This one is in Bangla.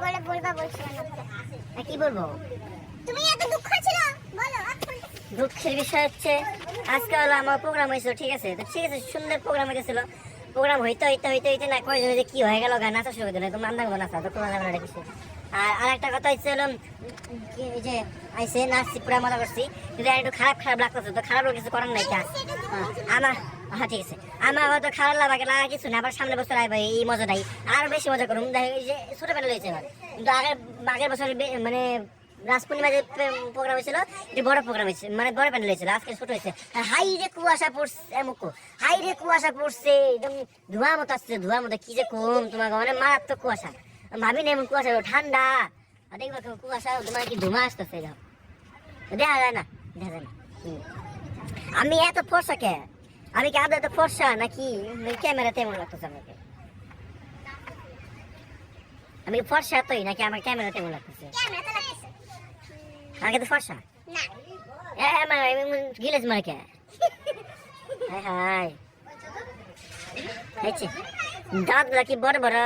বলে বলবা বলছিলাম না কি বলবো? তুমি এত দুঃখ ছিল বলো। দুঃখের বিষয় হচ্ছে আজকে হলো আমার প্রোগ্রাম হয়েছিল, ঠিক আছে? তো ঠিক আছে, সুন্দর প্রোগ্রাম হয়েছিল। প্রোগ্রাম হইতে না কয়জন যে কি হয়ে গেল, গান নাচা শুরু করে দিল, তোমরা আন্দাজ নাচা তো তোমরা যাবে না কিছু। আর একটা কথা হচ্ছে হলো যে আইসে নাচছি, পুরা মজা করছি, কিন্তু একটু খারাপ লাগতেছে, তো খারাপ কিছু করার নাই। আমার হ্যাঁ ঠিক আছে, আমার হয়তো খারাপ লাগা কিছু না, আবার সামনে বছর আইবা এই মজাটাই আরো বেশি মজা করুন। দেখা যে ছোট প্যান্ডেল হয়েছে এবার, কিন্তু আগের বছর মানে রাজ পূর্ণিমা যে প্রোগ্রাম হয়েছিল এটা বড় প্রোগ্রাম হয়েছে, মানে বড় প্যান্ডেল হয়েছিল, আজকে ছোট হয়েছে। হাই রে কুয়াশা পড়ছে, মুখো হাই রে কুয়াশা পড়ছে, একদম ধোঁয়া মতো আসছে, ধোঁয়ার মতো কি যে কম তোমাকে, মানে মারাত্মক কুয়াশা। ভাবি না এমন কুয়াশা ঠান্ডা, আর দেখবো কুয়াশা তোমার কি ধোঁয়া আসতেছে, দেখা যায় না, দেখা যায় না। আমি এত ফর্সা কে? আমি কি আদৌ এত ফর্সা নাকি ক্যামেরাতে এমন লাগতেছে আমাকে? আমি ফর্সা এতই নাকি আমার ক্যামেরাতে এমন লাগতেছে? ক্যামেরাতে লাগতেছে আগে তো ফর্সা না। আমার গিলেজ মারে কে? হাই হাই দাঁত গুলা কি বড় বড়।